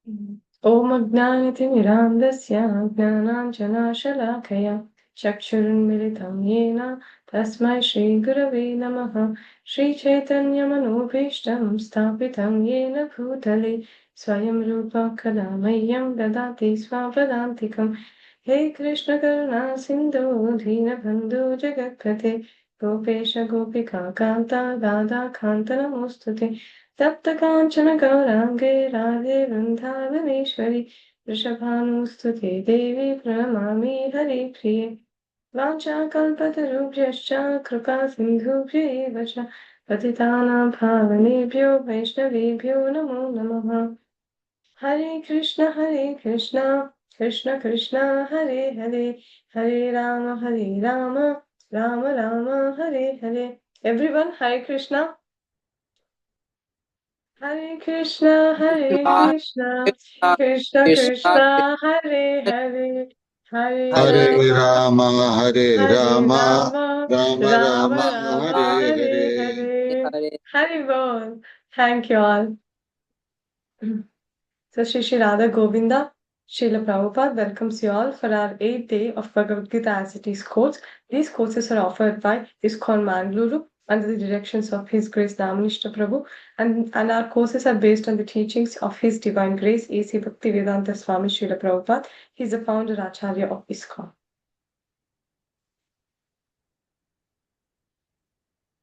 ॐ अज्ञानतिमिरान्धस्य ज्ञानाञ्जनाशलाकया चक्षुरुन्मिलितं येन तस्मै श्रीगुरवे नमः। श्रीचैतन्यमनोभीष्टं स्थापितं येन भूतले स्वयं रूपा कदा मह्यं ददाति स्वापदान्तिकं। हे कृष्ण करुणा सिन्धु दीनबन्धु जगत्पते गोपेश गोपिका कान्ता राधा कान्त नमोऽस्तुते। तप्त काञ्चन गौराङ्गे राधे वृन्दावनेश्वरि वृषभानुस्तुते देवी प्रणमामि हरिप्रिये। वाञ्छाकल्पतरुभ्यश्च कृपा सिन्धुभ्य एव च पतितानां पावनेभ्यो वैष्णवेभ्यो नमो नमः। हरे Krishna Krishna Krishna Hare Hare Hare Ram Ram Ram Hare Hare. Everyone, Hare Krishna. Hare Krishna, Krishna Krishna, Krishna, Hare Hare, Hare Hare Rama, Rama, Hare Hare Rama, Rama, Rama Rama Rama, Rama, Hare Hare Hare. Hare, Hare Hare Bol. Thank you all. So Shri Radha Govinda, Srila Prabhupada welcomes you all for our 8th day of Bhagavad Gita as it is course. These courses are offered by ISKCON Mangaluru under the directions of His Grace Namanishta Prabhu, and our courses are based on the teachings of His Divine Grace A.C. Bhaktivedanta Swami Srila Prabhupada. He is the founder Acharya of ISKCON.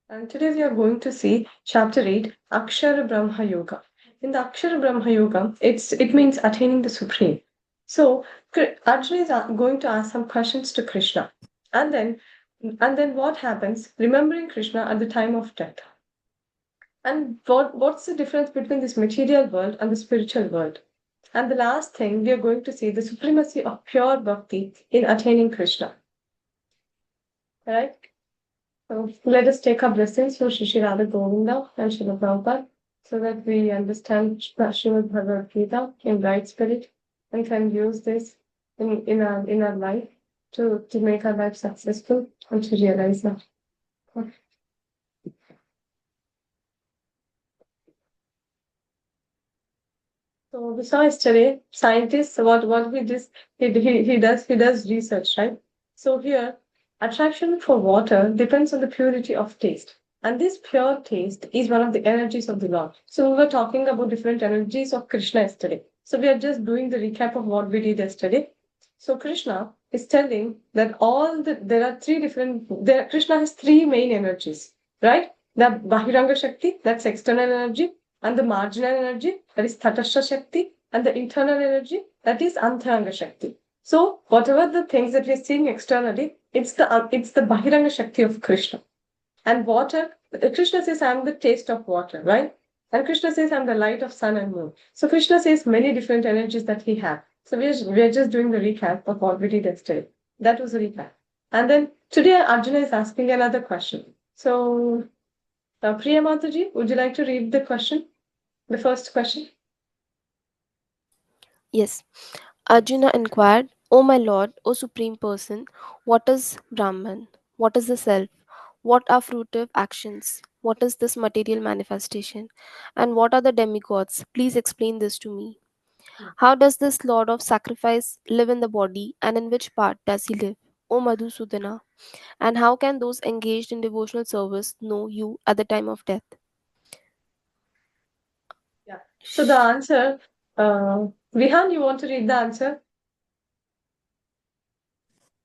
And today we are going to see chapter 8, Akshara Brahma Yoga. In the Akshara Brahma Yoga, it means attaining the Supreme. So Arjuna is going to ask some questions to Krishna. And then what happens? Remembering Krishna at the time of death. And what's the difference between this material world and the spiritual world? And the last thing, we are going to see the supremacy of pure bhakti in attaining Krishna. Right? So let us take our blessings for Shri Radha Govinda and Srila Prabhupada so that we understand Srimad Bhagavad Gita in right spirit and can use this in our life to make our life successful and to realize that. So we saw yesterday, scientists, what he does, he does research, right? So here, attraction for water depends on the purity of taste. And this pure taste is one of the energies of the Lord. So we were talking about different energies of Krishna yesterday. So we are just doing the recap of what we did yesterday. So Krishna is telling that there are Krishna has three main energies, right? The Bahiranga Shakti, that's external energy, and the marginal energy, that is Tatashta Shakti, and the internal energy, that is Antaranga Shakti. So whatever the things that we're seeing externally, it's the Bahiranga Shakti of Krishna. And water, Krishna says, I'm the taste of water, right? And Krishna says, I'm the light of sun and moon. So Krishna says many different energies that he has. So we're just doing the recap of what we did yesterday. That was a recap. And then today Arjuna is asking another question. So Priya Mataji, would you like to read the question? The first question? Yes. Arjuna inquired, O my lord, O supreme person, what is Brahman? What is the self? What are fruitive actions? What is this material manifestation? And what are the demigods? Please explain this to me. How does this lord of sacrifice live in the body, and in which part does he live? O Madhusudana, and how can those engaged in devotional service know you at the time of death? Yeah. So the answer, Vihan, you want to read the answer?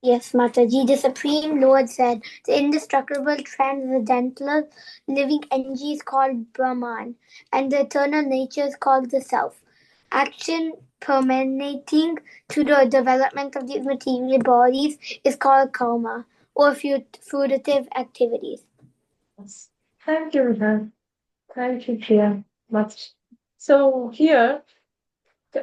Yes, Mataji, the Supreme Lord said, the indestructible, transcendental, living energy is called Brahman, and the eternal nature is called the Self. Action permeating to the development of these material bodies is called karma, or fruitive activities. Yes. Thank you, Vihan. Thank you, Priya. Much. So here,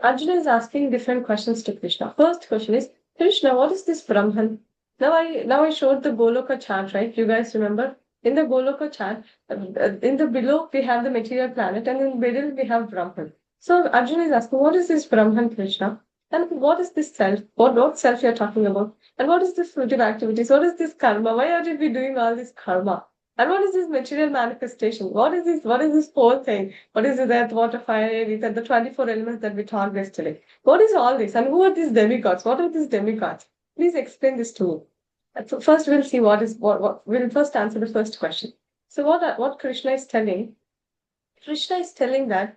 Arjuna is asking different questions to Krishna. First question is, Krishna, what is this Brahman? Now I showed the Goloka chart, right? You guys remember? In the Goloka chart, in the below we have the material planet, and in the middle we have Brahman. So Arjuna is asking, what is this Brahman, Krishna? And what is this self? What self you're talking about? And what is this fruitive activities? What is this karma? Why are we doing all this karma? And what is this material manifestation? What is this? What is this whole thing? What is the earth, water, fire, air, ether, the 24 elements that we talked yesterday? What is all this? And who are these demigods? What are these demigods? Please explain this to me. First, we'll see what we'll first answer the first question. So, what Krishna is telling? Krishna is telling that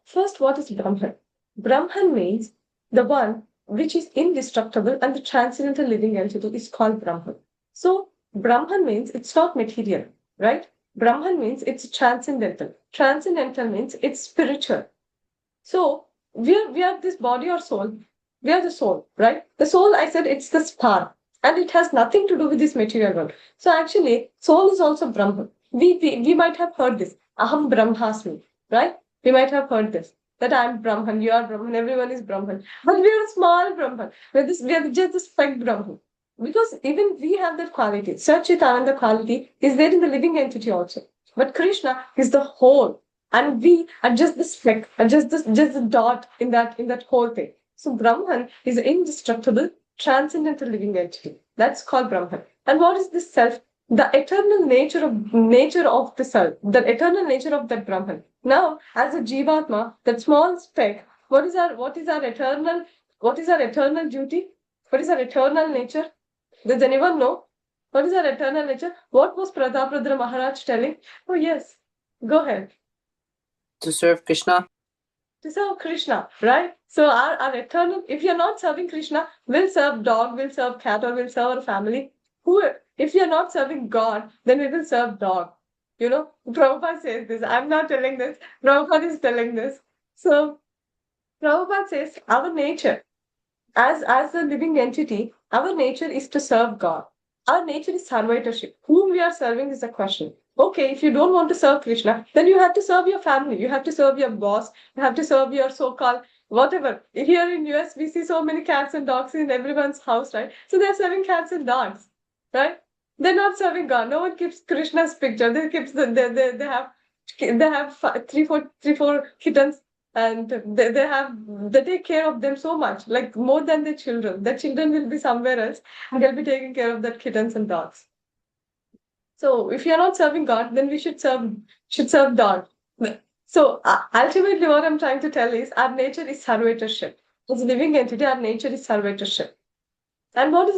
first, what is Brahman? Brahman means the one which is indestructible and the transcendental living entity is called Brahman. So, Brahman means it's not material, right? Brahman means it's transcendental. Transcendental means it's spiritual. So, we are this body or soul. We are the soul, right? The soul, I said, it's the spark and it has nothing to do with this material world. So, actually, soul is also Brahman. We might have heard this. Aham Brahmasmi, right? We might have heard this. That I'm Brahman, you are Brahman, everyone is Brahman. But we are a small Brahman. We are just a speck Brahman. Because even we have that quality. Satchitananda quality is there in the living entity also. But Krishna is the whole. And we are just the speck, and just the dot in that whole thing. So Brahman is an indestructible, transcendental living entity. That's called Brahman. And what is this self? The eternal nature of the self, the eternal nature of that Brahman. Now, as a Jivatma, that small speck, what is our eternal duty? What is our eternal nature? Does anyone know? What is our eternal nature? What was Prataprudra Maharaj telling? Oh yes, go ahead. To serve Krishna. To serve Krishna, right? So our eternal, if you're not serving Krishna, we'll serve dog, we'll serve cat, or we'll serve our family. If you're not serving God, then we will serve dog. You know, Prabhupada says this. I'm not telling this. Prabhupada is telling this. So Prabhupada says our nature, as a living entity, our nature is to serve God. Our nature is servitorship. Whom we are serving is the question. Okay, if you don't want to serve Krishna, then you have to serve your family. You have to serve your boss. You have to serve your so-called whatever. Here in US, we see so many cats and dogs in everyone's house, right? So they're serving cats and dogs, right? They're not serving God. No one keeps Krishna's picture. They have three, four kittens, and they take care of them so much, like more than their children. Their children will be somewhere else, and they'll be taking care of that kittens and dogs. So if you're not serving God, then we should serve God. So ultimately, what I'm trying to tell is our nature is servitorship. As a living entity, our nature is servitorship. And what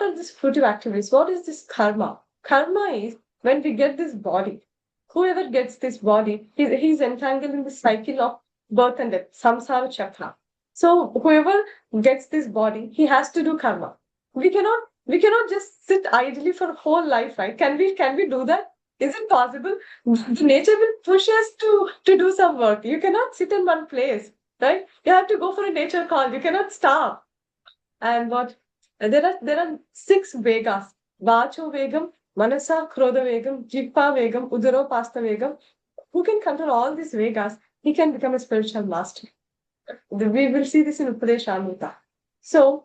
are these fruitive activities? What is this karma? Karma is when we get this body. Whoever gets this body, he's entangled in the cycle of birth and death, samsara chakra. So whoever gets this body, he has to do karma. We cannot just sit idly for a whole life, right? Can we do that? Is it possible? The nature will push us to do some work. You cannot sit in one place, right? You have to go for a nature call. You cannot stop. And what? There are 6 Vegas. Vacho Vegam, Manasa Krodha Vegam, Jippa Vegam, Udaro Pasta Vegam. Who can control all these Vegas? He can become a spiritual master. We will see this in Upadeshamrita. So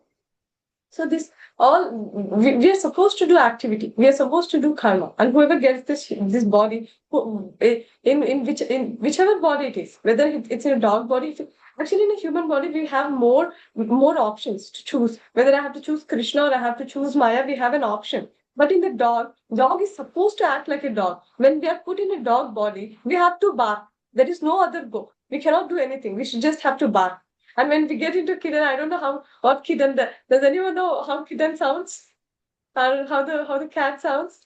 this all we are supposed to do activity. We are supposed to do karma, and whoever gets this body, in whichever body it is, whether it's in a dog body, actually in a human body, we have more options to choose. Whether I have to choose Krishna or I have to choose Maya, we have an option. But in the dog is supposed to act like a dog. When we are put in a dog body, we have to bark. There is no other go. We cannot do anything. We should just have to bark. And when we get into kitten, I don't know what kitten. Does anyone know how kitten sounds? Or how the cat sounds?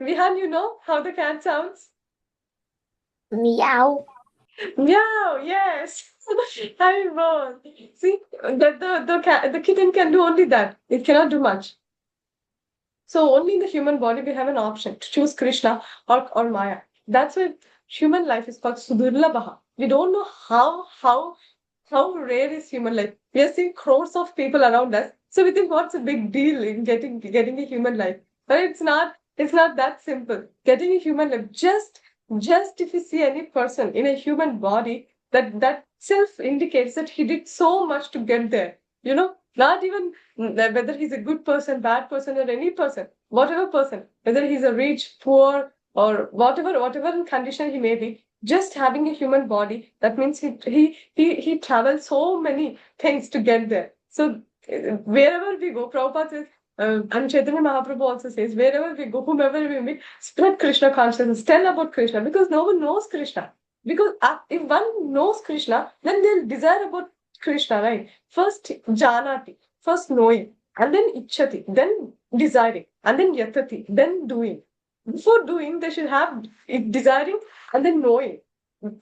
Vihan, you know how the cat sounds? Meow. Meow. Yes. Hi, both. See, the kitten can do only that. It cannot do much. So only in the human body we have an option to choose Krishna or Maya. That's why human life is called Sudurlabha. We don't know how rare is human life. We are seeing crores of people around us. So we think, what's a big deal in getting a human life? But it's not that simple. Getting a human life, just if you see any person in a human body, that self indicates that he did so much to get there. You know, not even whether he's a good person, bad person, or any person, whatever person, whether he's a rich, poor, or whatever condition he may be, just having a human body, that means he travels so many things to get there. So wherever we go, Prabhupada says, and Chaitanya Mahaprabhu also says, wherever we go, whomever we meet, spread Krishna consciousness, tell about Krishna, because no one knows Krishna. Because if one knows Krishna, then they'll desire about Krishna, right? First janati, first knowing, and then ichchati, then desiring, and then yatati, then doing. Before doing, they should have desiring and then knowing.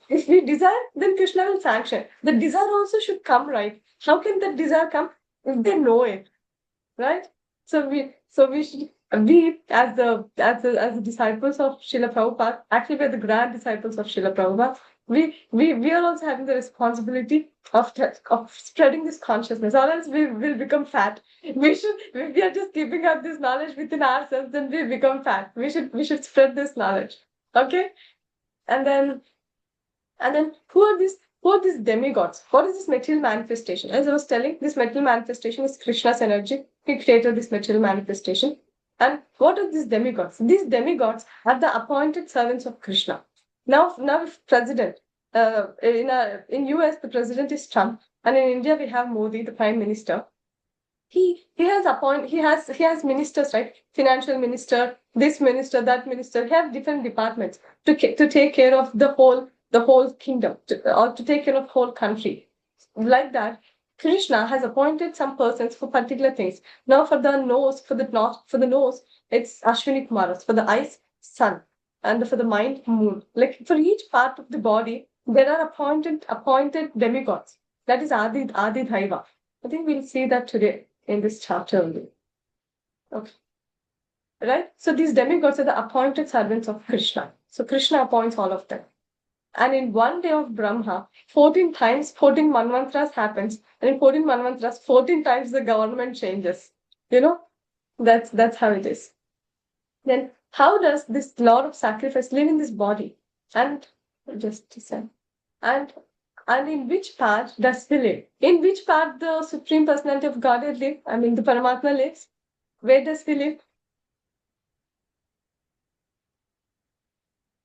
If we desire, then Krishna will sanction. The desire also should come, right? How can that desire come? If they know it, right? So we should, we as the disciples of Srila Prabhupada, actually we're the grand disciples of Srila Prabhupada. We are also having the responsibility of spreading this consciousness, or else we will become fat. If we are just keeping up this knowledge within ourselves, then we become fat. We should spread this knowledge. Okay? And then who are these demigods? What is this material manifestation? As I was telling, this material manifestation is Krishna's energy. He created this material manifestation. And what are these demigods? These demigods are the appointed servants of Krishna. Now if president, in US the president is Trump, and in India we have Modi, the prime minister. He has ministers, right? Financial minister, this minister, that minister. He has different departments to take care of the whole kingdom, or to take care of whole country. Like that, Krishna has appointed some persons for particular things. Now for the nose, it's Ashwini Kumaras. For the eyes, sun, and for the mind, moon. Like for each part of the body, there are appointed demigods. That is Adi Dhaiva. I think we'll see that today in this chapter only. Okay. Right? So these demigods are the appointed servants of Krishna. So Krishna appoints all of them. And in one day of Brahma, 14 times, 14 manvantras happens. And in 14 manvantras, 14 times the government changes. You know? That's how it is. Then how does this Lord of sacrifice live in this body? And just a second. And in which part does he live? In which part the Supreme Personality of Godhead live? I mean, the Paramatma lives. Where does he live?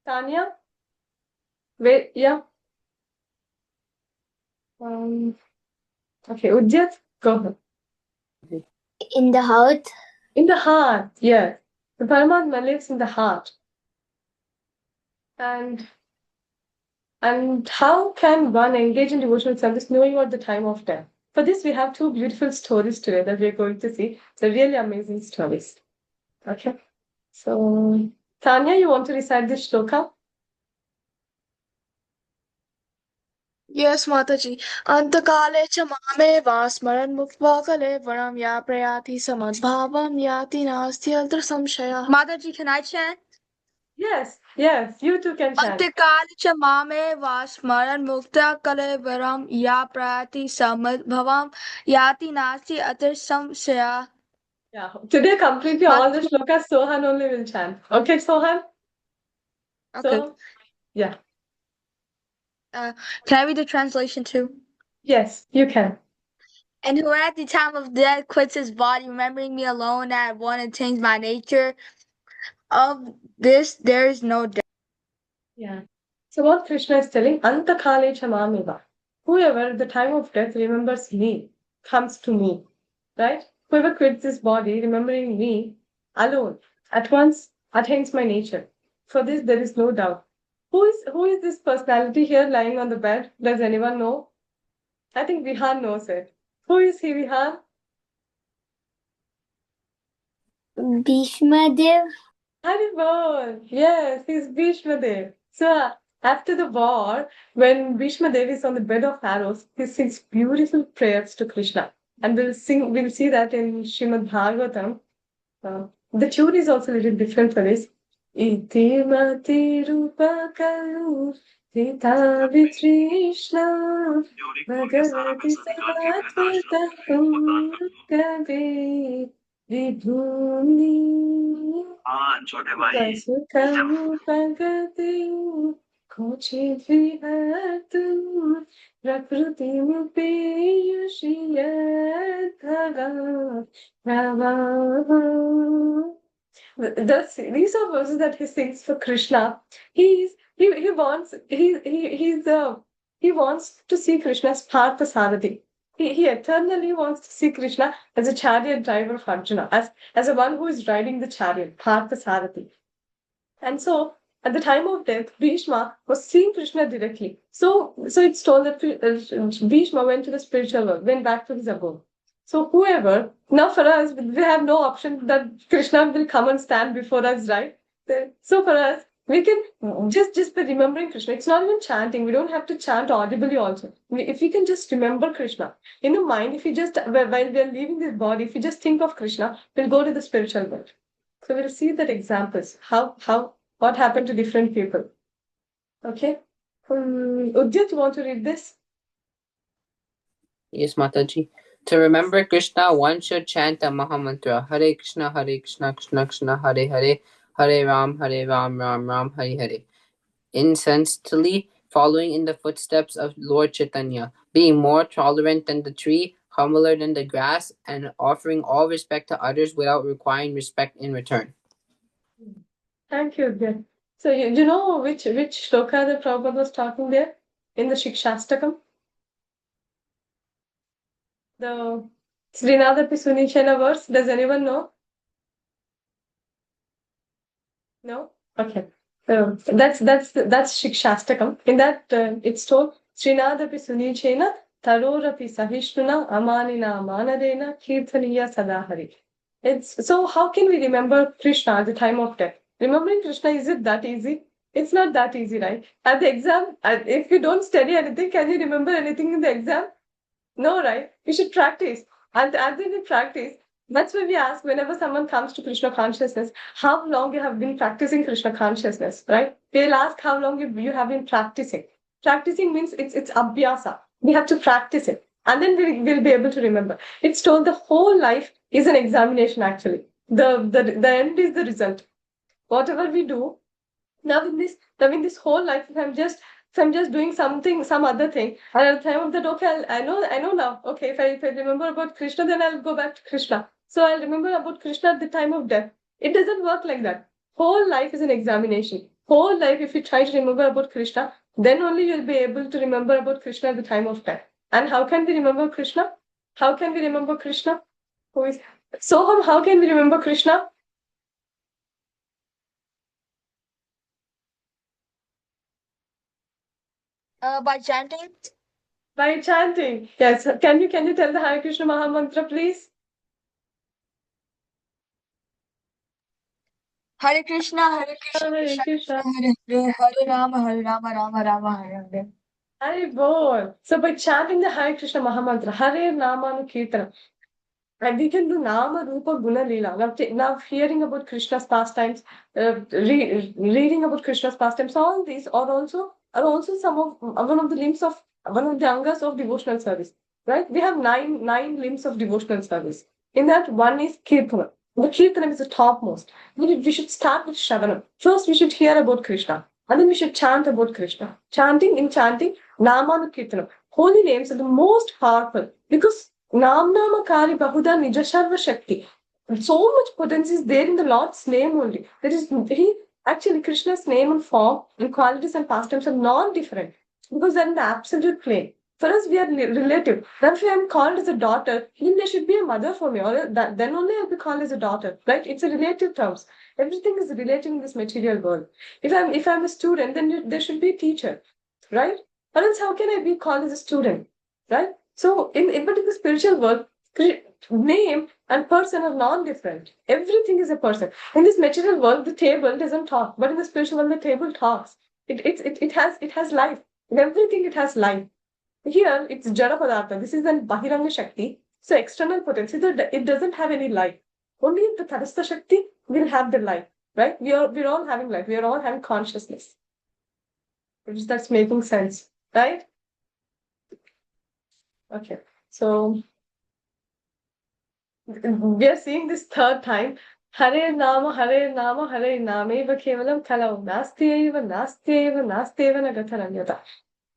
Tanya? Where? Yeah. Okay, Udyat, go ahead. In the heart. In the heart, yes. The Paramatma lives in the heart. And how can one engage in devotional service knowing at the time of death? For this, we have two beautiful stories today that we are going to see. They're really amazing stories. Okay. So, Tanya, you want to recite this shloka? Yes, Mataji. Antakale cha mame smaran muktva kale varam ya prayati samadbhavam yati nasti altra samshaya. Mataji, can I chant? Yes, you too can chant. Antakale cha mame smaran muktva kale varam ya prayati samadbhavam yati nasti altra samshaya. Yeah, today completely all the shlokas Sohan only will chant. Okay, Sohan? Okay. So, yeah. Can I read the translation too? Yes, you can. And who at the time of death quits his body, remembering me alone that I want to change my nature, of this there is no doubt. Yeah. So what Krishna is telling, Antakale chamamiva. Whoever at the time of death remembers me, comes to me, right? Whoever quits this body, remembering me alone, at once attains my nature. For this there is no doubt. Who is this personality here lying on the bed? Does anyone know? I think Vihan knows it. Who is he, Vihan? Bhishma Dev. Haribol. Yes, he's Bhishma Dev. So after the war, when Bhishma Dev is on the bed of arrows, he sings beautiful prayers to Krishna. And we'll see that in Srimad Bhagavatam. The tune is also a little different for this. Iti mati rupa kalu Sita Krishna Bhagavati Satvata Kavi Vibhumi Vasukam Bhagati Kochi Vihatu Prakruti Piyashiyadhaga Rava. These are verses that he sings for Krishna. He wants to see Krishna as Partha Sarathi. He eternally wants to see Krishna as a chariot driver of Arjuna, as a one who is riding the chariot, Partha Sarathi. And so, at the time of death, Bhishma was seeing Krishna directly. So it's told that Bhishma went to the spiritual world, went back to his abode. So whoever, now for us, we have no option that Krishna will come and stand before us, right? So for us, we can just by remembering Krishna. It's not even chanting. We don't have to chant audibly also. If we can just remember Krishna in the mind, if we just, while we are leaving this body, if we just think of Krishna, we'll go to the spiritual world. So we'll see that examples, what happened to different people. Okay. Udyat, you want to read this? Yes, Mataji. To remember Krishna, one should chant the Mahamantra. Hare Krishna, Krishna Krishna, Hare Hare, Hare Ram, Ram Ram, Hare Hare. Insensibly following in the footsteps of Lord Chaitanya, being more tolerant than the tree, humbler than the grass, and offering all respect to others without requiring respect in return. Thank you, Udyat. So you know which shloka the Prabhupada was talking there in the Shikshastakam? The Srinadapi Sunichena verse. Does anyone know? No? Okay. That's Shikshastakam. In that it's told Srinadapi Sunichena Tarorapi Sahishnuna Amanina Manadena Kirtaniya Sadahari. So how can we remember Krishna at the time of death? Remembering Krishna, is it that easy? It's not that easy, right? At the exam, if you don't study anything, can you remember anything in the exam? No, right? You should practice. And as we practice, that's why we ask whenever someone comes to Krishna consciousness, how long you have been practicing Krishna consciousness, right? We'll ask how long you have been practicing. Practicing means it's abhyasa. We have to practice it. And then we'll be able to remember. It's told the whole life is an examination, actually. The end is the result. Whatever we do, now in this whole life, if I'm just doing something, some other thing, and at the time of that, okay, I know now. Okay, if I remember about Krishna, then I'll go back to Krishna. So I'll remember about Krishna at the time of death. It doesn't work like that. Whole life is an examination. Whole life, if you try to remember about Krishna, then only you'll be able to remember about Krishna at the time of death. And how can we remember Krishna? How can we remember Krishna? Soham, how can we remember Krishna? By chanting. By chanting. Yes. Can you tell the Hare Krishna Mahamantra, please? Hare Krishna, Hare Krishna, Hare Krishna. Hare Hare, Hare Rama, Rama Rama, Hare Hare. Hare Bol. So by chanting the Hare Krishna Mahamantra, Hare Namanu Kirtanam, and we can do Nama Rupa Guna Leela. Now hearing about Krishna's pastimes, reading about Krishna's pastimes, all these are also some of one of the angas of devotional service. Right? We have nine limbs of devotional service. In that, one is Kirtana. The Kirtanam is the topmost. We should start with Shravanam. First, we should hear about Krishna. And then we should chant about Krishna. Chanting, Namanu Kirtanam. Holy names are the most powerful because Namnamakari Bahuda Nijasharva Shakti. So much potency is there in the Lord's name only. Actually, Krishna's name and form and qualities and pastimes are non-different because they're in the absolute plane. For us, we are relative. That's why I'm called as a daughter. Then there should be a mother for me, or then only I'll be called as a daughter. Right? It's a relative terms. Everything is relative in this material world. If I'm a student, then there should be a teacher, right? Or else, how can I be called as a student, right? So, but in the spiritual world, name and person are non-different. Everything is a person. In this material world, the table doesn't talk, but in the spiritual world, the table talks. It has life. In everything, it has life. Here, it's Jada Padartha. This is an Bahiranga Shakti. So, external potency, it doesn't have any life. Only the Tadastha Shakti will have the life, right? We're all having life. We are all having consciousness. If that's making sense, right? Okay. So, we are seeing this third time. Hare Nama, Hare Nama, Hare Nameva Kevalam Kalau Nastyeva, Nastyeva, Nastyeva Nagataranyata.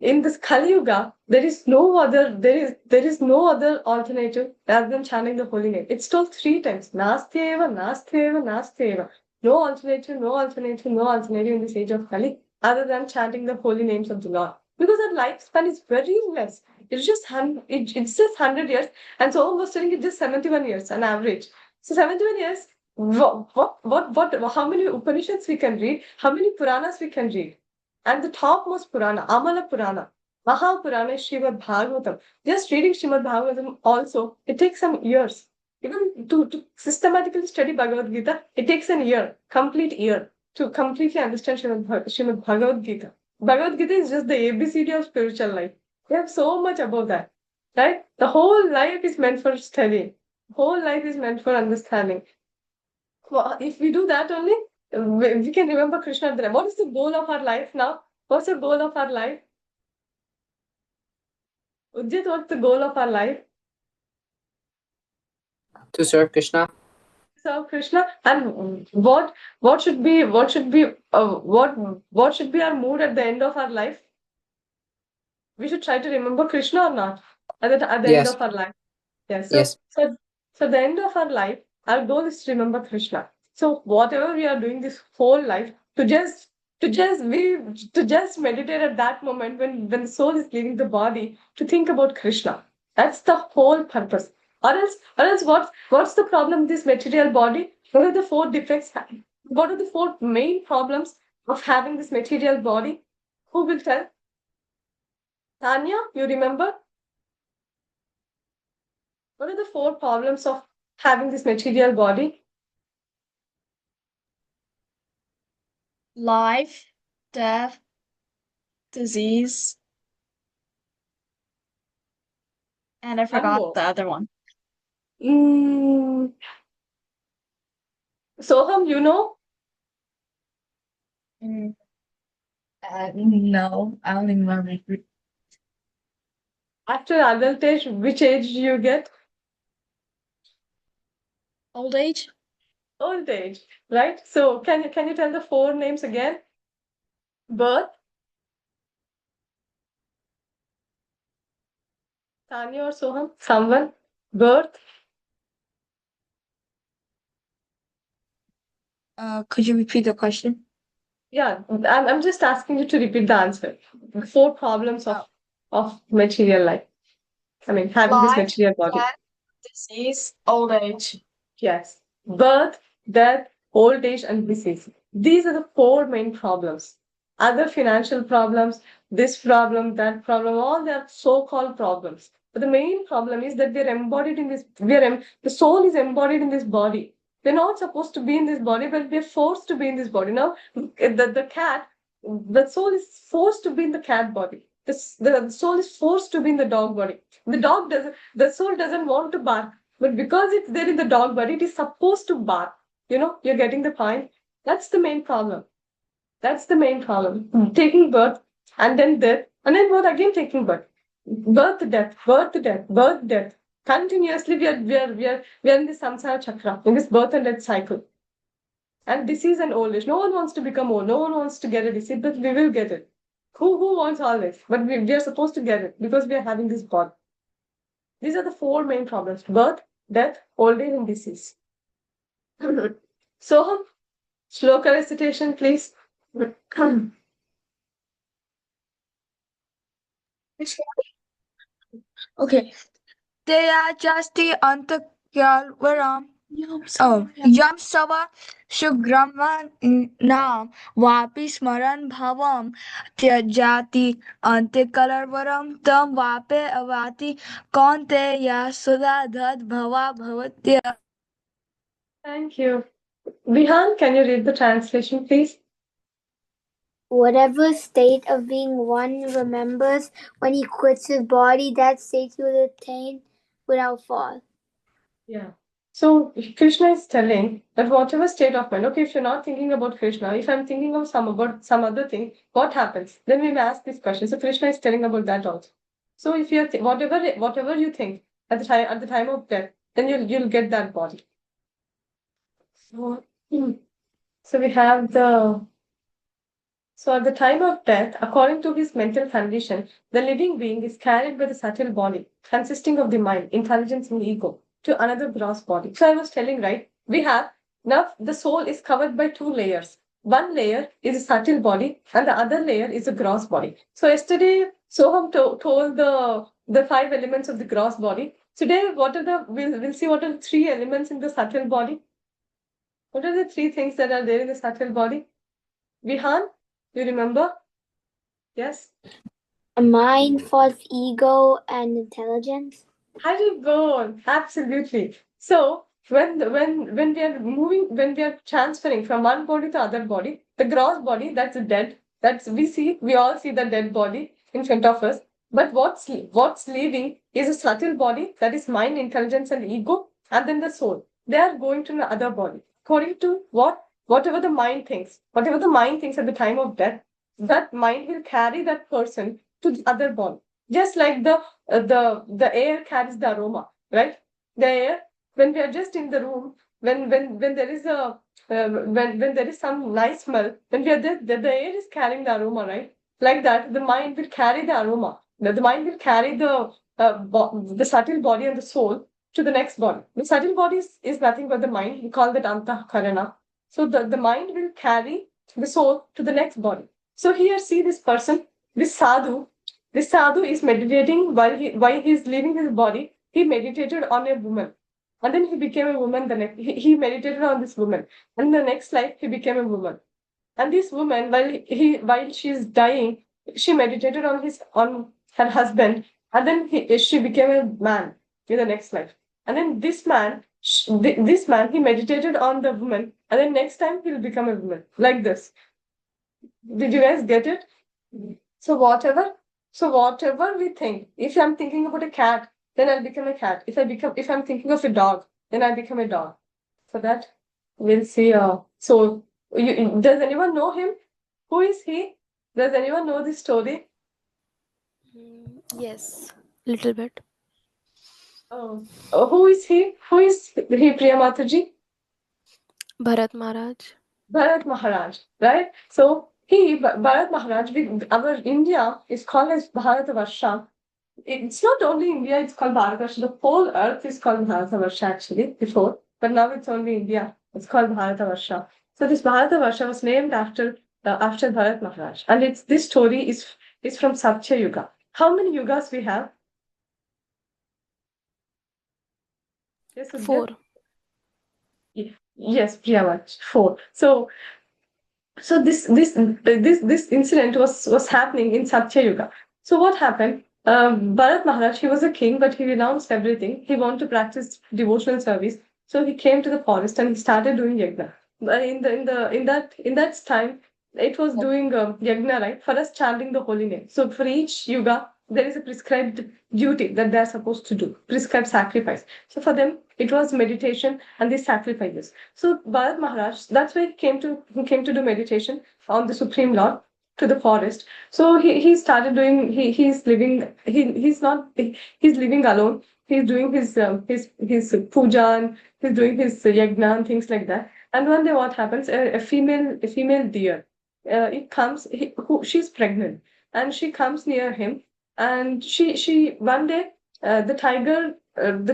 In this Kali Yuga, there is no other alternative rather than chanting the holy name. It's told 3 times. Nastyeva, Nastyeva, Nastyeva. No alternative in this age of Kali other than chanting the holy names of the Lord. Because our lifespan is very less. It's just it's just 100 years, and so almost telling it just 71 years on average. So 71 years. How many Upanishads we can read? How many Puranas we can read? And the topmost Purana, Amala Purana, Mahapurana is Srimad Bhagavatam. Just reading Srimad Bhagavatam also, it takes some years. Even to systematically study Bhagavad Gita, it takes an year, complete year, to completely understand Srimad Bhagavad Gita. Bhagavad Gita is just the ABCD of spiritual life. We have so much about that, right? The whole life is meant for studying. Whole life is meant for understanding. Well, if we do that only, we can remember Krishna at the time. What is the goal of our life now? What's the goal of our life? Ujjit, what's the goal of our life? To serve Krishna. Serve Krishna. And what should be what should be our mood at the end of our life? We should try to remember Krishna or not at the end Yes. of our life. Yes. Yes. So at the end of our life, our goal is to remember Krishna. So whatever we are doing this whole life, to just meditate at that moment when the soul is leaving the body, to think about Krishna. That's the whole purpose. Or else what's the problem with this material body? What are the four defects? What are the four main problems of having this material body? Who will tell? Tanya, you remember? What are the four problems of having this material body? Life, death, disease, and I forgot more. the other one. Soham, you know? No, I don't even remember. After adult age, which age do you get? Old age? Old age, right? So can you tell the four names again? Birth. Tanya or Soham? Someone? Birth. Could you repeat the question? Yeah, I'm just asking you to repeat the answer. The four problems of material life. I mean, having this Life, material body. death, disease, old age. Yes. Birth, death, old age, and disease. These are the four main problems. Other financial problems, this problem, that problem, all they are so-called problems. But the main problem is that we're embodied in this, the soul is embodied in this body. We're not supposed to be in this body, but we're forced to be in this body. Now, the cat, the soul is forced to be in the cat body. The soul is forced to be in the dog body. The soul doesn't want to bark. But because it's there in the dog body, it is supposed to bark. You're getting the point? That's the main problem. That's the main problem. Taking birth and then death, and then birth again taking birth. Birth, death, birth, death, birth, death. Continuously we are in this samsara chakra, in this birth and death cycle. And disease and old age. No one wants to become old. No one wants to get a disease, but we will get it. Who wants all this? But we are supposed to get it because we are having this body. These are the four main problems: birth, death, old age, and disease. Soham, shloka recitation, please. Okay. Teyajasti antakyalvaram. Yam sava shugramanam vapi smaran bhavam tyajati antikalarvaram tam vape avati konte ya sudadhat bhava bhavatya. Thank you. Vihan, can you read the translation, please? Whatever state of being one remembers when he quits his body, that state he will attain without fall. Yeah. So Krishna is telling that whatever state of mind, okay, if you're not thinking about Krishna, if I'm thinking of some other thing, what happens? Then we may ask this question. So Krishna is telling about that also. So if you're whatever you think at the time of death, then you'll get that body. So we have So at the time of death, according to his mental condition, the living being is carried by the subtle body, consisting of the mind, intelligence, and ego, to another gross body. So I was telling, right, we have now the soul is covered by two layers. one layer is a subtle body and the other layer is a gross body. So yesterday Soham told the 5 elements of the gross body. Today, we'll see what are the 3 elements in the subtle body. What are the 3 things that are there in the subtle body? Vihan, you remember? Yes. A mind, false ego, and intelligence. How do you go? Absolutely. So when we are transferring from one body to other body, the gross body, that's dead. We all see the dead body in front of us. But what's leaving is a subtle body, that is mind, intelligence, and ego, and then the soul. They are going to the other body. According to whatever the mind thinks, at the time of death, that mind will carry that person to the other body. Just like the air carries the aroma, right? The air, when we are just in the room, when there is when there is some nice smell, when we are there, the air is carrying the aroma, right? Like that, the mind will carry the aroma. The mind will carry the subtle body and the soul to the next body. The subtle body is nothing but the mind. We call that antahkarana. So the mind will carry the soul to the next body. So here, see this person, this sadhu. This sadhu is meditating while he is leaving his body. He meditated on a woman, and then he became a woman. He meditated on this woman, and in the next life he became a woman. And this woman, while she is dying, she meditated on her husband, and then she became a man in the next life. And then this man, he meditated on the woman, and then next time he'll become a woman. Like this. Did you guys get it? So whatever we think, if I'm thinking about a cat, then I'll become a cat. If I'm thinking of a dog, then I become a dog. So that we'll see. So does anyone know him? Who is he? Does anyone know this story? Yes, little bit. Oh, who is he? Who is he, Priya Mataji? Bharat Maharaj. Bharat Maharaj, right? So Bharat Maharaj, our India is called as Bharatavarsha. It's not only India, it's called Bharatavarsha. The whole earth is called Bharatavarsha actually before, but now it's only India. It's called Bharatavarsha. So this Bharatavarsha was named after Bharat Maharaj, and this story is from Satya Yuga. How many yugas we have? Yes, Udgit? 4. Yes, Priyavat, 4. So this incident was happening in Satya Yuga. So what happened? Bharat Maharaj, he was a king, but he renounced everything. He wanted to practice devotional service, so he came to the forest and he started doing yajna. But in that time, it was doing yajna, right? For us, chanting the holy name. So for each yuga, there is a prescribed duty that they are supposed to do, prescribed sacrifice. So for them, it was meditation and these sacrifices. So Bharat Maharaj, that's why he came to do meditation on the Supreme Lord to the forest. So he started doing he's living he's living alone. He's doing his puja and he's doing his yajna and things like that. And one day, what happens? A female deer, it comes. She's pregnant, and she comes near him. And she one day, the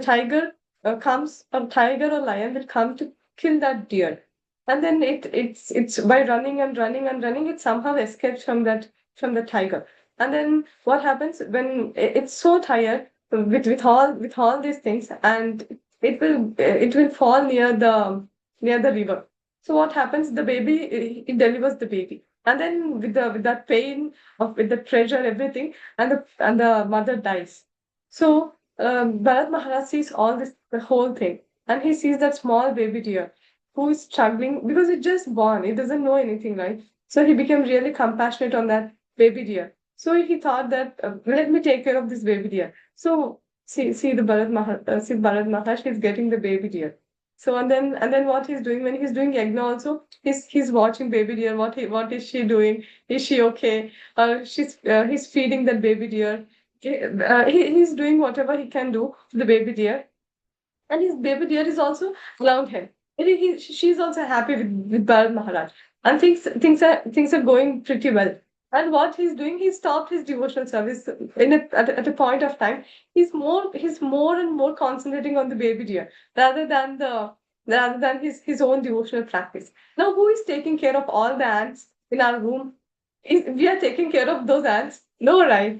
tiger comes, a tiger or lion will come to kill that deer, and then it's by running and running and running, it somehow escapes from the tiger. And then what happens when it's so tired with all these things, and it will fall near the river. So what happens? The baby, it delivers the baby, and then with that pain of with the pressure, everything, and the mother dies. So Bharat Maharaj sees all this, the whole thing, and he sees that small baby deer who is struggling because it just born, it doesn't know anything, right? So he became really compassionate on that baby deer. So he thought that let me take care of this baby deer. So see the Bharat Maharaj is getting the baby deer. So and then what he's doing when he's doing yagna also, he's watching baby deer. What is she doing? Is she okay? He's feeding that baby deer. He's doing whatever he can do to the baby deer, and his baby deer is also around him. And she's also happy with Bharat Maharaj, and things are going pretty well. And what he's doing, he stopped his devotional service at a point of time. He's more and more concentrating on the baby deer rather than his own devotional practice. Now, who is taking care of all the ants in our room? We are taking care of those ants? No, right?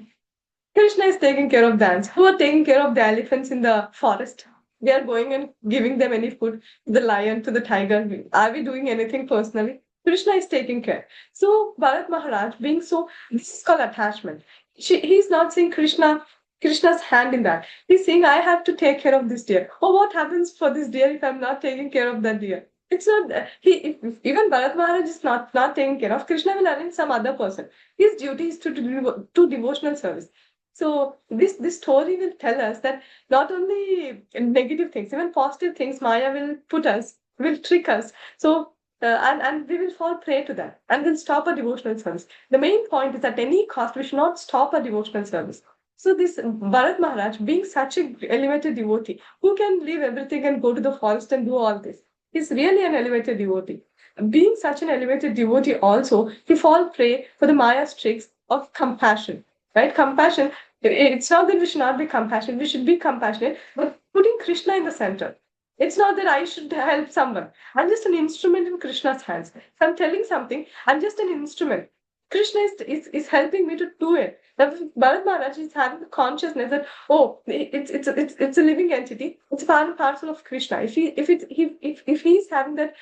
Krishna is taking care of the ants. Who are taking care of the elephants in the forest? We are going and giving them any food to the lion, to the tiger. Are we doing anything personally? Krishna is taking care. So Bharat Maharaj being so, this is called attachment. He's not saying Krishna's hand in that. He's saying I have to take care of this deer. Oh, what happens for this deer if I'm not taking care of that deer? It's not if even Bharat Maharaj is not taking care of, Krishna will arrange some other person. His duty is to devotional service. So this story will tell us that not only negative things, even positive things, Maya will trick us. So and we will fall prey to that, and will stop our devotional service. The main point is at any cost we should not stop our devotional service. So this Bharat Maharaj, being such a elevated devotee, who can leave everything and go to the forest and do all this, he's really an elevated devotee. Being such an elevated devotee, also he fall prey for the Maya's tricks of compassion. Right? Compassion. It's not that we should not be compassionate. We should be compassionate, but putting Krishna in the center. It's not that I should help someone. I'm just an instrument in Krishna's hands. If I'm telling something, I'm just an instrument. Krishna is helping me to do it. Now, Bharat Maharaj is having the consciousness that, oh, it's a living entity. It's a part and parcel of Krishna. If he's having that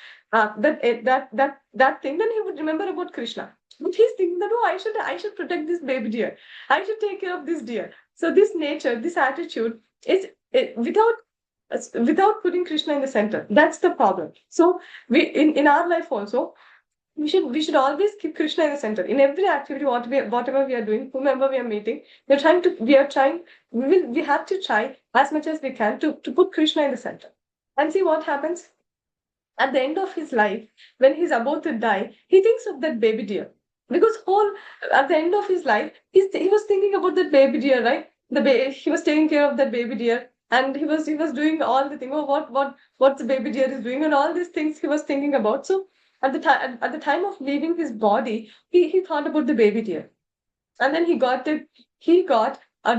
thing, then he would remember about Krishna. But he's thinking that, oh, I should protect this baby deer. I should take care of this deer. So this nature, this attitude is without putting Krishna in the center. That's the problem. So we in our life also, we should always keep Krishna in the center. In every activity, whatever we are doing, whomever we are meeting, we have to try as much as we can to put Krishna in the center. And see what happens. At the end of his life, when he's about to die, he thinks of that baby deer. Because at the end of his life, he was thinking about that baby deer, right? He was taking care of that baby deer, and he was doing all the thing. Oh, what the baby deer is doing, and all these things he was thinking about. So at the time of leaving his body, he thought about the baby deer, and then he got a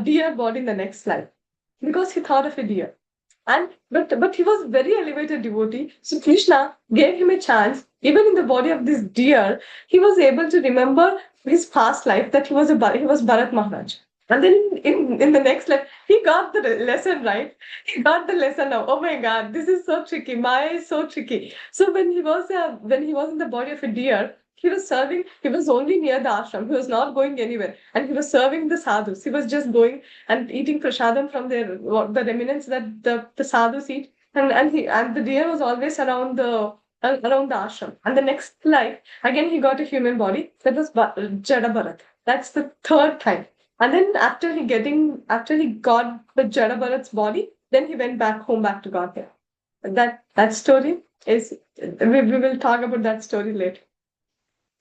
deer body in the next life because he thought of a deer. And but he was very elevated devotee. So Krishna gave him a chance. Even in the body of this deer, he was able to remember his past life that he was Bharat Maharaj. And then in the next life, he got the lesson, right? He got the lesson now. Oh my God, this is so tricky. Maya is so tricky. So when he was in the body of a deer, he was only near the ashram. He was not going anywhere. And he was serving the sadhus. He was just going and eating prasadam from the remnants that the sadhus eat. And the deer was always around the ashram. And the next life, again he got a human body. That was Jada Bharat. That's the third time. And then after he got the Jada Bharat's body, then he went back to Godhead. That story is we will talk about that story later.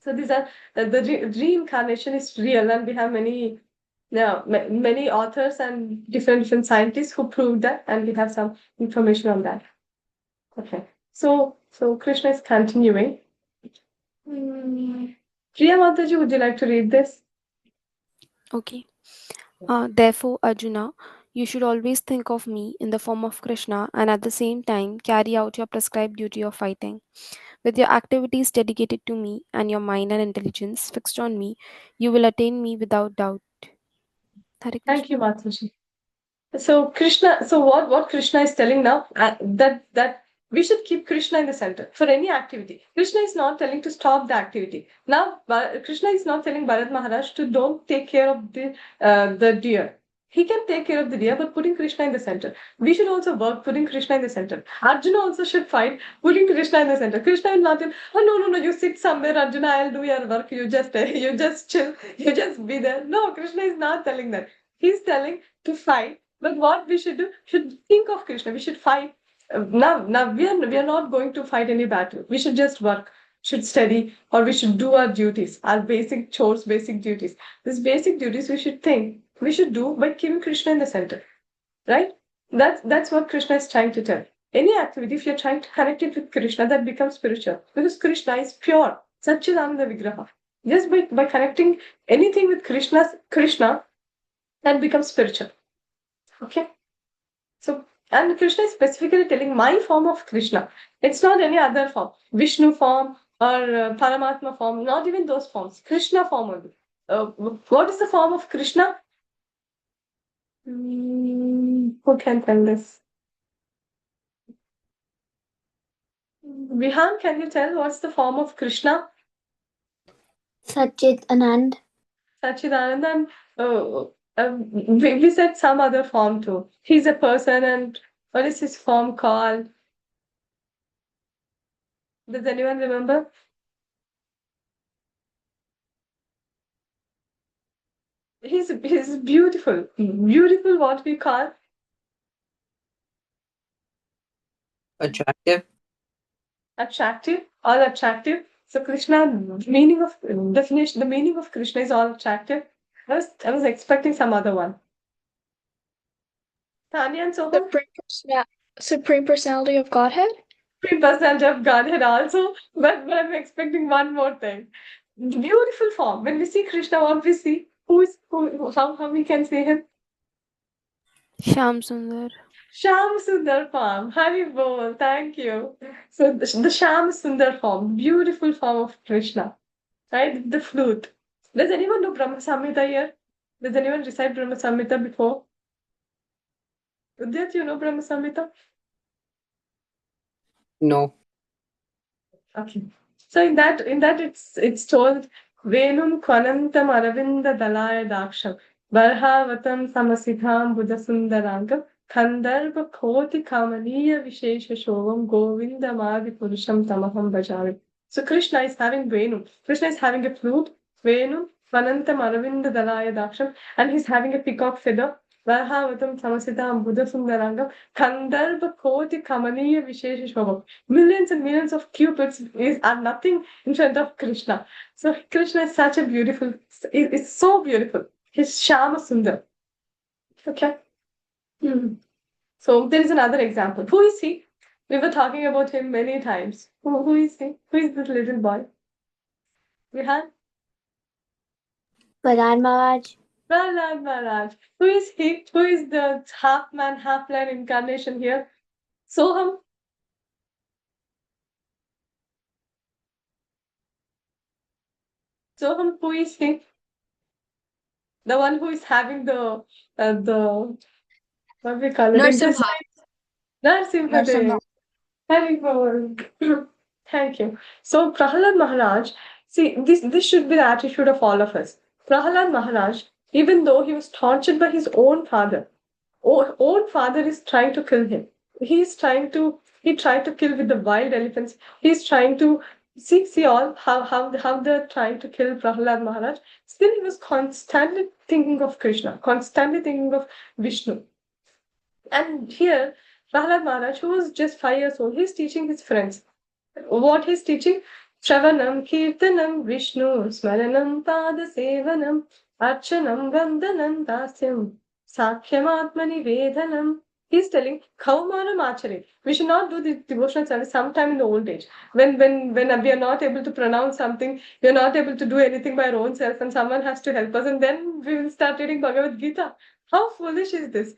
So these are the reincarnation is real, and we have many authors and different scientists who proved that, and we have some information on that. Okay, so Krishna is continuing. Priya Mataji, would you like to read this? Okay. Therefore, Arjuna, you should always think of me in the form of Krishna and at the same time carry out your prescribed duty of fighting. With your activities dedicated to me and your mind and intelligence fixed on me, you will attain me without doubt. Hare Krishna. Thank you, Mataji. So what Krishna is telling now, that we should keep Krishna in the center for any activity. Krishna is not telling to stop the activity. Now, Krishna is not telling Bharat Maharaj to don't take care of the deer. He can take care of the deer, but putting Krishna in the center. We should also work putting Krishna in the center. Arjuna also should fight putting Krishna in the center. Krishna will not tell, oh no, you sit somewhere, Arjuna, I'll do your work. You just chill, you just be there. No, Krishna is not telling that. He's telling to fight. But what we should do, should think of Krishna. We should fight. Now we are not going to fight any battle. We should just work, should study, or we should do our duties, our basic chores, basic duties. These basic duties we should do by keeping Krishna in the center, right? That's what Krishna is trying to tell. Any activity, if you're trying to connect it with Krishna, that becomes spiritual, because Krishna is pure, Satchidananda Vigraha. Just by connecting anything with Krishna, that becomes spiritual. Okay, so And Krishna is specifically telling my form of Krishna. It's not any other form. Vishnu form or Paramatma form, not even those forms. Krishna form only. What is the form of Krishna? Who can tell this? Vihan, can you tell what's the form of Krishna? Satchit Anand. Sachidanand. We said some other form too. He's a person, and what is his form called? Does anyone remember? He's beautiful. Beautiful, what we call Attractive. attractive, all attractive. So Krishna, meaning of definition, the meaning of Krishna is all attractive. I was expecting some other one. Tanya and Soham, Supreme Personality of Godhead? Supreme Personality of Godhead also, but I'm expecting one more thing. Beautiful form. When we see Krishna, what we see? How we can see him? Sham Sundar. Sham Sundar form. Hari Bol. Thank you. So the Sham Sundar form, beautiful form of Krishna, right? The flute. Does anyone know Brahma Samhita here? Does anyone recite Brahma Samhita before? Udyat, you know Brahma Samhita? No. Okay. So in that it's told Venum Kwanantam Aravinda Dalaya Daksham Barhavatam Samasitham Buddha Sundarangam Kandarbha Koti Kamaniya Vishesha Shovam Govindamadi Purusham Tamaham Bhajami. So Krishna is having Venu. Krishna is having a flute, Venu, Kwanantam Aravinda Dalaya Daksham, and he's having a peacock feather. Varhavatam Samasitham Buddha Sundarangam Kandarbha Koti Kamaniya Vishesha Shovam. Millions and millions of cupids are nothing in front of Krishna. So Krishna is such a beautiful, it's so beautiful. He's Shama Sundar. Okay. So there is another example. Who is he? We were talking about him many times. Who is he? Who is this little boy? Vihan? Prahlad Maharaj. Prahlad Maharaj. Who is he? Who is the half man, half lion incarnation here? Soham? Soham, who is he? The one who is having the what we call it? Narsimha. Narsimha. Hari Bol. Thank you. So Prahlad Maharaj, see this should be the attitude of all of us. Prahlad Maharaj, even though he was tortured by his own father, own father is trying to kill him. He tried to kill with the wild elephants. He's trying to see all how they're trying to kill Prahlad Maharaj. Still he was constantly thinking of Krishna, constantly thinking of Vishnu. And here, Prahlad Maharaj, who was just 5 years old, he's teaching his friends. What he's teaching? Shravanam, Kirtanam, Vishnu, Smaranam, Pada Sevanam, Archanam, Vandanam, Dasyam, Sakhyamatmani Vedanam. He's telling Kaumaram Achare. We should not do the devotional service sometime in the old age. When we are not able to pronounce something, we are not able to do anything by our own self, and someone has to help us, and then we will start reading Bhagavad Gita. How foolish is this?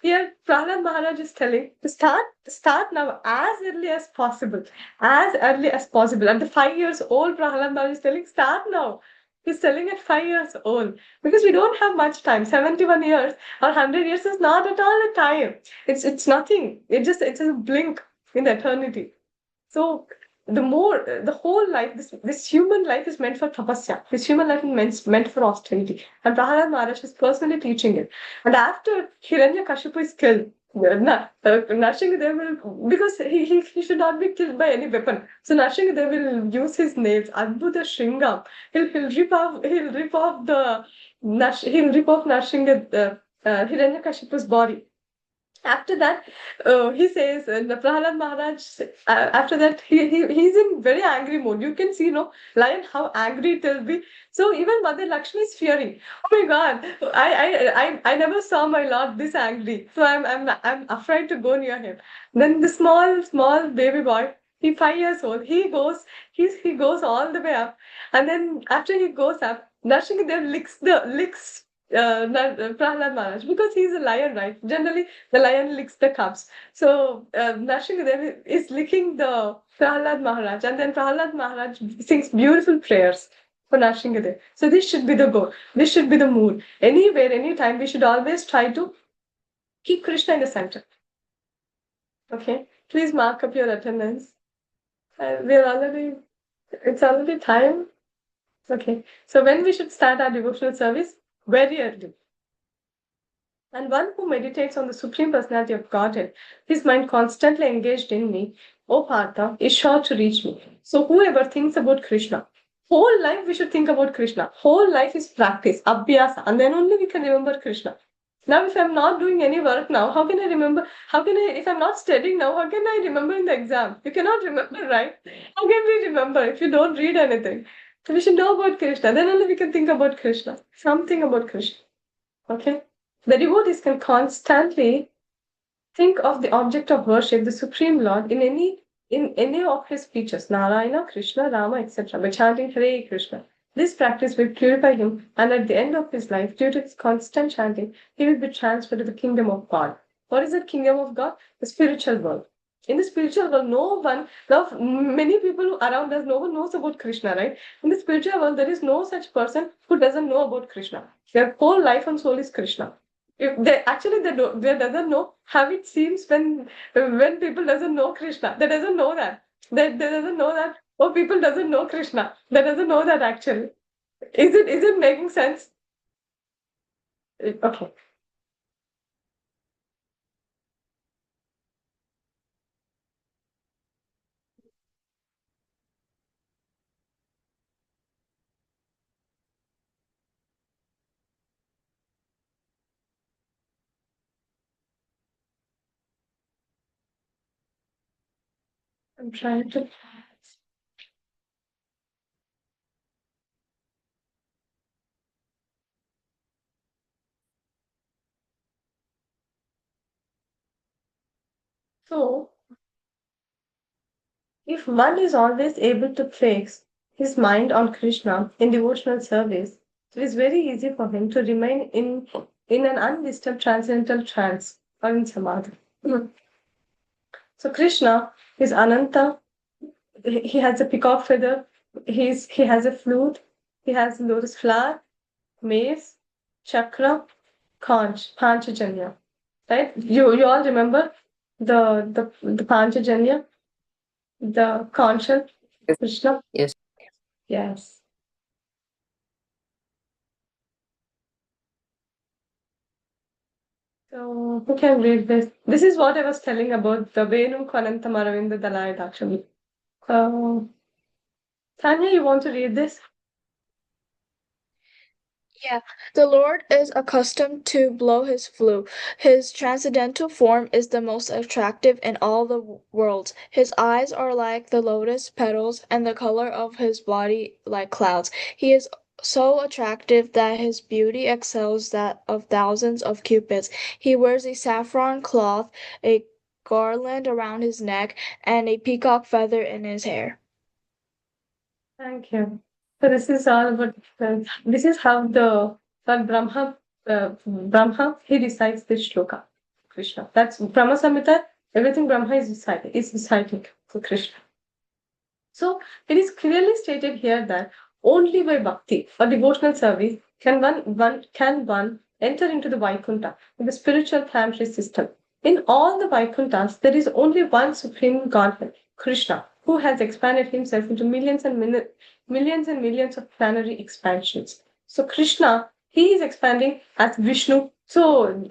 Here, Prahlad Maharaj is telling to start now as early as possible. As early as possible. At the 5 years old, Prahlad Maharaj is telling, start now. He's telling at 5 years old. Because we don't have much time. 71 years or 100 years is not at all a time. It's nothing. It's a blink in eternity. So the whole life, this human life is meant for tapasya. This human life is meant for austerity. And Prahlad Maharaj is personally teaching it. And after Hiranyakashipu is killed, Narsinghadev will, because he should not be killed by any weapon. So Narsinghadev will use his nails, Adbhuta Shringam. He'll rip off Hiranyakashipu's body. After that, he says, the Prahlad Maharaj, after that, he's in very angry mood. You can see, lion, how angry it will be. So even Mother Lakshmi is fearing. Oh my God, I never saw my Lord this angry. So I'm afraid to go near him. Then the small baby boy, he's 5 years old. He goes all the way up, and then after he goes up, Narsinghadev licks Prahlad Maharaj, because he's a lion, right? Generally, the lion licks the cubs. So Nrsimhadev is licking the Prahlad Maharaj, and then Prahlad Maharaj sings beautiful prayers for Nrsimhadev. So this should be the goal. This should be the mood. Anywhere, anytime, we should always try to keep Krishna in the center. Okay, please mark up your attendance. It's already time. Okay, so when we should start our devotional service? Very early. And one who meditates on the Supreme Personality of Godhead, his mind constantly engaged in me, O Partha, is sure to reach me. So whoever thinks about Krishna, whole life we should think about Krishna. Whole life is practice, abhyasa, and then only we can remember Krishna. Now, if I'm not doing any work now, how can I remember? If I'm not studying now, how can I remember in the exam? You cannot remember, right? How can we remember if you don't read anything? So we should know about Krishna. Then only we can think about Krishna. Something about Krishna. Okay? The devotees can constantly think of the object of worship, the Supreme Lord, in any of his features, Narayana, Krishna, Rama, etc., by chanting Hare Krishna. This practice will purify him, and at the end of his life, due to his constant chanting, he will be transferred to the kingdom of God. What is the kingdom of God? The spiritual world. In the spiritual world, many people around us, no one knows about Krishna, right? In the spiritual world, there is no such person who doesn't know about Krishna. Their whole life and soul is Krishna. If they doesn't know how it seems when people doesn't know Krishna. They doesn't know that. They doesn't know that. Oh, people doesn't know Krishna. They doesn't know that actually. Is it making sense? Okay. I'm trying to. So, if one is always able to fix his mind on Krishna in devotional service, it is very easy for him to remain in an undisturbed transcendental trance or in samadhi. So Krishna is Ananta. He has a peacock feather. He has a flute. He has lotus flower, mace, chakra, conch, panchajanya. Right? You all remember the panchajanya, the conch of Yes. Krishna? Yes. Yes. So who can read this? This is what I was telling about the Venu Kwanantam Aravinda Dalayat actually. Tanya, you want to read this? Yeah, the Lord is accustomed to blow his flute. His transcendental form is the most attractive in all the worlds. His eyes are like the lotus petals, and the color of his body like clouds. He is so attractive that his beauty excels that of thousands of cupids. He wears a saffron cloth, a garland around his neck, and a peacock feather in his hair. Thank you. So this is all about this is how the Lord Brahma he recites this shloka, Krishna. That's Brahma Samhita. Everything Brahma is reciting to Krishna. So it is clearly stated here that only by bhakti or devotional service can one enter into the Vaikuntha, the spiritual planetary system. In all the Vaikunthas, there is only one supreme Godhead, Krishna, who has expanded himself into millions and millions of planetary expansions. So Krishna, he is expanding as Vishnu. So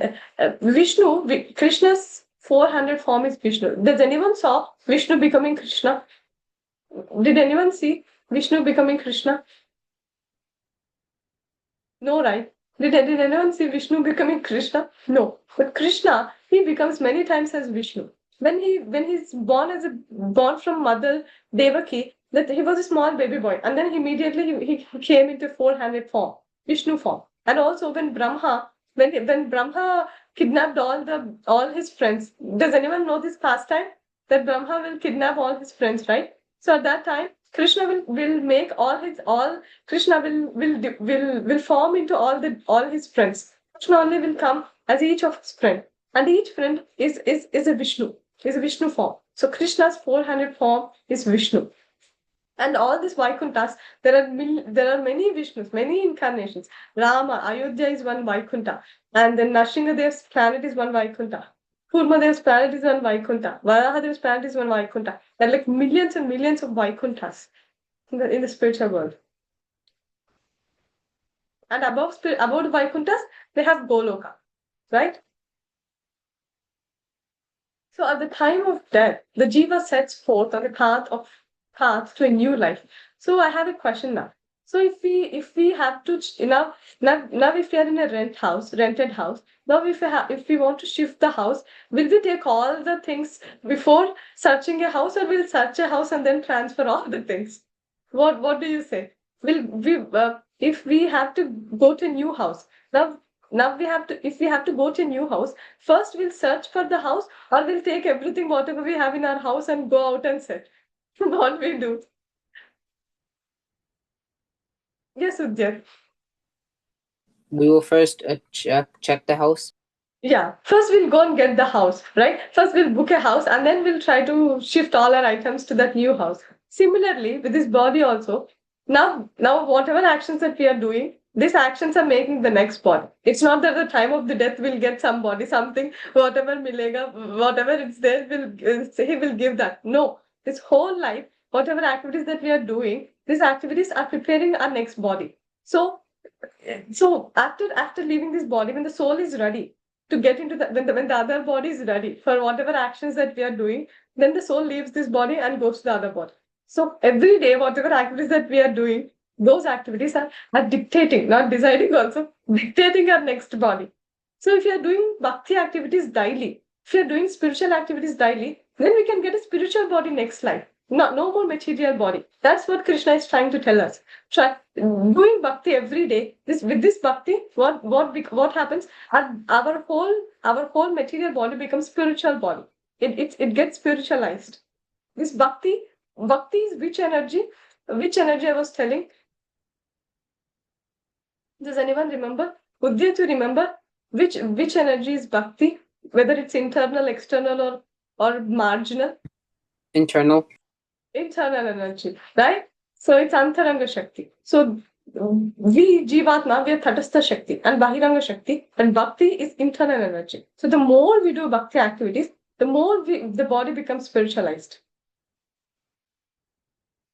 Krishna's 400 form is Vishnu. Does anyone saw Vishnu becoming Krishna? Did anyone see Vishnu becoming Krishna? No, right? Did anyone see Vishnu becoming Krishna? No. But Krishna, he becomes many times as Vishnu. When he's born from mother Devaki, that he was a small baby boy, and then immediately he came into 400 form, Vishnu form. And also when Brahma kidnapped all his friends, does anyone know this pastime? That Brahma will kidnap all his friends, right? So at that time, Krishna will make all Krishna will form into all his friends. Krishna only will come as each of his friend, and each friend is a Vishnu form. So Krishna's 400 form is Vishnu. And all these Vaikunthas, there are many Vishnus, many incarnations. Rama, Ayodhya is one Vaikuntha, and then Nrsingadev's planet is one Vaikuntha. Kurmadev's planet is one Vaikuntha. Varahadev's planet is one Vaikuntha. There are like millions and millions of Vaikunthas in the spiritual world. And above the Vaikunthas, they have Goloka, right? So at the time of death, the jiva sets forth on the path to a new life. So I have a question now. So if we have to now if we are in a rented house, now if we want to shift the house, will we take all the things before searching a house, or will search a house and then transfer all the things? What do you say? Will we if we have to go to a new house now we have to if we have to go to a new house, first we'll search for the house, or we'll take everything whatever we have in our house and go out and sit? What we do? Yes, Udyan. We will first check the house. Yeah, first we'll go and get the house, right? First we'll book a house and then we'll try to shift all our items to that new house. Similarly, with this body also, now whatever actions that we are doing, these actions are making the next body. It's not that at the time of the death we'll get some body, something, whatever milega, whatever it's there, he will give that. No, this whole life, whatever activities that we are doing, these activities are preparing our next body. So after leaving this body, when the soul is ready to get into when the other body is ready for whatever actions that we are doing, then the soul leaves this body and goes to the other body. So every day, whatever activities that we are doing, those activities are dictating, not deciding also, dictating our next body. So if you are doing bhakti activities daily, if you are doing spiritual activities daily, then we can get a spiritual body next life. No more material body. That's what Krishna is trying to tell us. Doing bhakti every day. With this bhakti, what happens? Our whole material body becomes spiritual body. It gets spiritualized. This bhakti is which energy? Which energy I was telling? Does anyone remember? Udya, to remember which energy is bhakti? Whether it's internal, external, or marginal? Internal. Internal energy, right? So it's Antaranga Shakti. So we Jivatma, we are Tatastha Shakti and Bahiranga Shakti, and Bhakti is internal energy. So the more we do Bhakti activities, the more the body becomes spiritualized.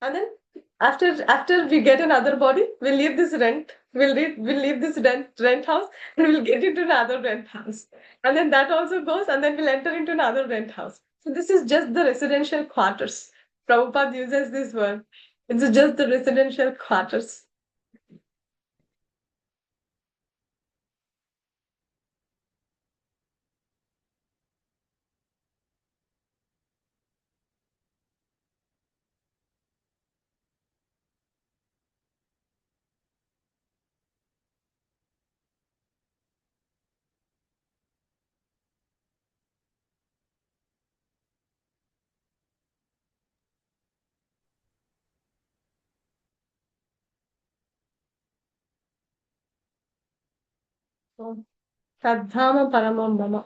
And then after we get another body, we'll leave this rent, we'll leave this rent house, and we'll get into another rent house. And then that also goes, and then we'll enter into another rent house. So this is just the residential quarters. Prabhupada uses this word. It's just the residential quarters. So, Tadhama Paramam Mama.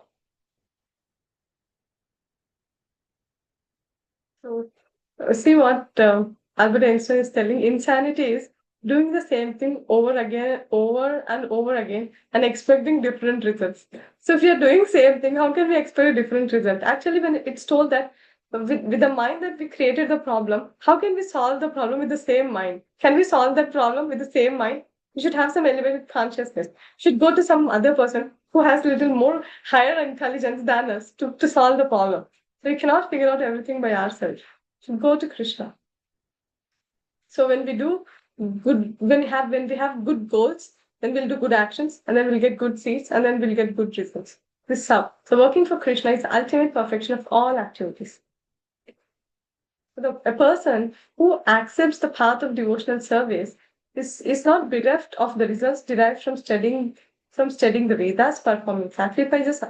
So, see what Albert Einstein is telling. Insanity is doing the same thing over and over again, and expecting different results. So, if you're doing same thing, how can we expect a different result? Actually, when it's told that with the mind that we created the problem, how can we solve the problem with the same mind? Can we solve that problem with the same mind? You should have some elevated consciousness. You should go to some other person who has a little more higher intelligence than us to solve the problem. So we cannot figure out everything by ourselves. We should go to Krishna. So when we do good, when we have good goals, then we'll do good actions, and then we'll get good seeds, and then we'll get good results. This is how. So working for Krishna is the ultimate perfection of all activities. So a person who accepts the path of devotional service is not bereft of the results derived from studying the Vedas, performing sacrifices,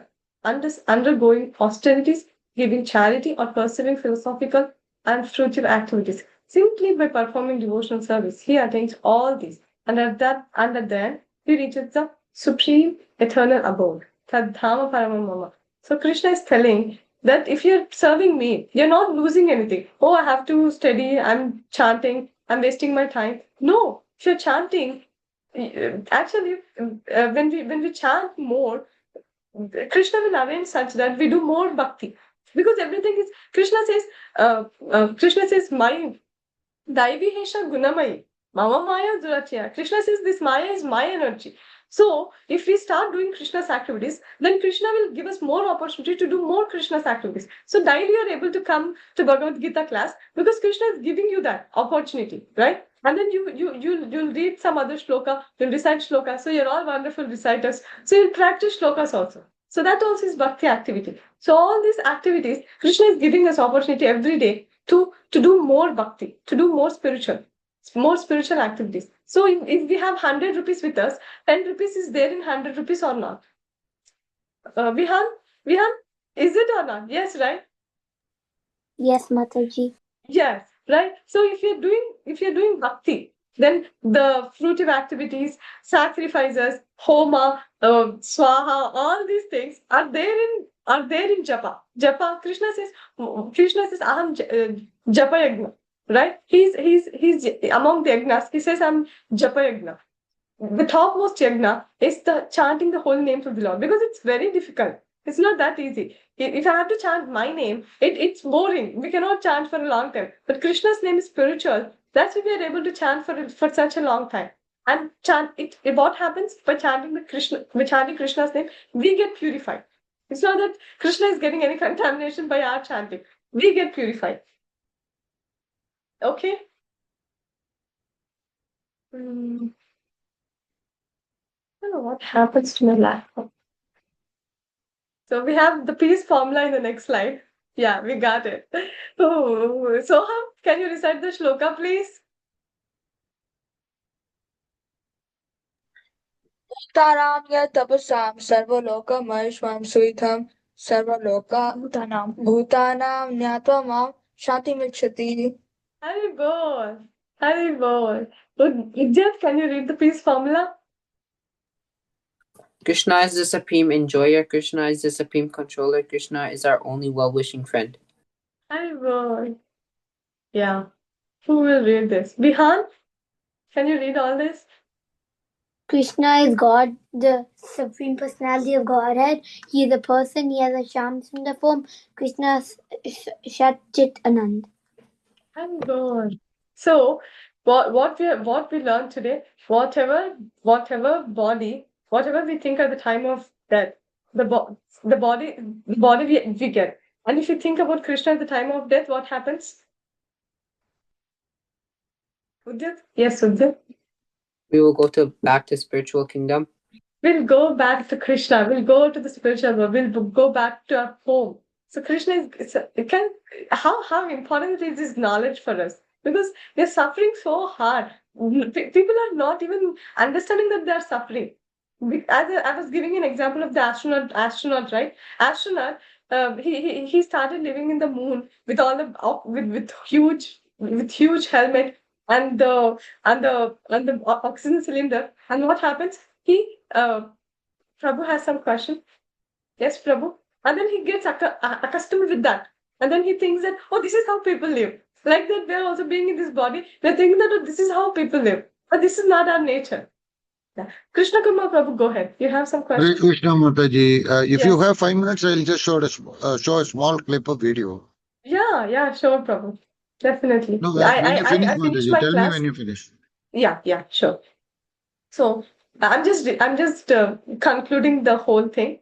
undergoing austerities, giving charity, or pursuing philosophical and fruitive activities. Simply by performing devotional service, he attains all these. And at the end, he reaches the supreme eternal abode. Tadhama paramam mama. So Krishna is telling that if you're serving me, you're not losing anything. Oh, I have to study, I'm chanting, I'm wasting my time. No, if you're chanting, actually, when we chant more, Krishna will arrange such that we do more bhakti. Because everything is, Krishna says, my Daivi Hesha Gunamai, Mama Maya Duratya. Krishna says this Maya is my energy. So, if we start doing Krishna's activities, then Krishna will give us more opportunity to do more Krishna's activities. So, daily you are able to come to Bhagavad Gita class because Krishna is giving you that opportunity, right? And then you'll read some other shloka, you'll recite shloka. So, you're all wonderful reciters. So, you'll practice shlokas also. So, that also is bhakti activity. So, all these activities, Krishna is giving us opportunity every day to do more bhakti, to do more spiritual activities. So if we have 100 rupees with us, 10 rupees is there in 100 rupees or not? Vihan, is it or not? Yes, right? Yes, Mataji. Yes, right. So if you're doing bhakti, then the fruitive activities, sacrifices, homa, swaha, all these things are there in japa. Japa, Krishna says, aham japa yagna, right? He's among the yagnas. He says, I'm japa yagna. The topmost yagna is the chanting the holy names of the Lord because it's very difficult. It's not that easy. If I have to chant my name, it's boring. We cannot chant for a long time. But Krishna's name is spiritual. That's why we are able to chant for such a long time. And chant it. What happens by chanting Krishna's name? We get purified. It's not that Krishna is getting any contamination by our chanting. We get purified. Okay. I don't know what happens to my laptop. So we have the peace formula in the next slide. Yeah, we got it. Oh, Soham, can you recite the shloka, please? Taram ya tapasam sarvalokamaishvam suitham sarvaloka bhutanam nyatvam shanti milchati. Hari bol. Hari bol. Ijjat, can you read the peace formula? Krishna is the supreme enjoyer. Krishna is the supreme controller. Krishna is our only well-wishing friend. Hari bol. Yeah. Who will read this? Bihan, can you read all this? Krishna is God, the Supreme Personality of Godhead. He is a person. He has a Shyam Sundar form. Krishna Shat Chit Anand. I'm good. So, what we learned today, whatever body, whatever we think at the time of death, the body we get. And if you think about Krishna at the time of death, what happens? Udyat? Yes, Udyat. We will go back to spiritual kingdom. We'll go back to Krishna. We'll go to the spiritual world. We'll go back to our home. So Krishna how important is this knowledge for us? Because they're suffering so hard. People are not even understanding that they're suffering. I was giving an example of the astronaut, right? Astronaut, he started living in the moon with all the with huge helmet and the oxygen cylinder. And what happens? Prabhu has some question. Yes, Prabhu. And then he gets accustomed with that. And then he thinks that, oh, this is how people live. Like that, we're also being in this body. We're thinking that, oh, this is how people live. But this is not our nature. Yeah. Krishna Kumar Prabhu, go ahead. You have some Hare questions? Krishna Mathaji. If Yes. you have 5 minutes, I'll just show a small clip of video. Yeah, sure, Prabhu. Definitely. No, when you finish, I finished Mathaji, my tell me class. when you finish. Yeah, sure. So I'm just concluding the whole thing.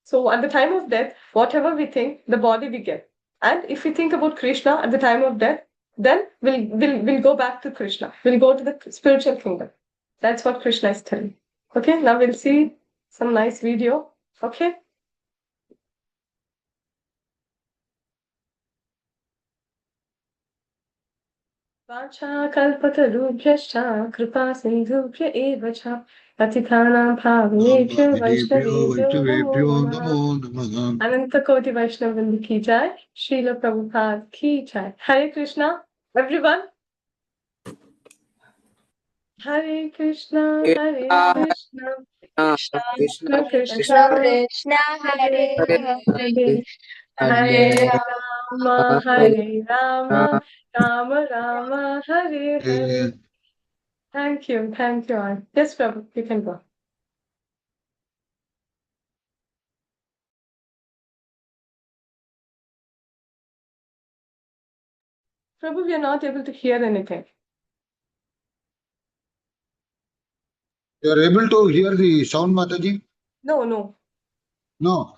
So at the time of death, whatever we think, the body we get. And if we think about Krishna at the time of death, then we'll go back to Krishna. We'll go to the spiritual kingdom. That's what Krishna is telling. Okay, now we'll see some nice video. Okay. वाञ्छाकल्पतरुभ्यश्च कृपा सिन्धुभ्य एव च पतितानां पावनेभ्यो वैष्णवेभ्यो नमो नमः अनंत कोटि वैष्णव वृंद की जय श्रील प्रभुपाद की जय हरे Krishna everyone Hare Krishna, Hare Krishna Krishna, Krishna Krishna Krishna Krishna, Hare Hare Hare, Hare Hare Rama, Hare Rama, Rama. Rama Rama, Hare Hare. Thank you, Anand. Yes, Prabhu, you can go. Prabhu, we are not able to hear anything. You are able to hear the sound, Mataji? No. No.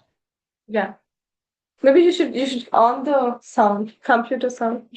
Yeah. Maybe you should on the sound, computer sound.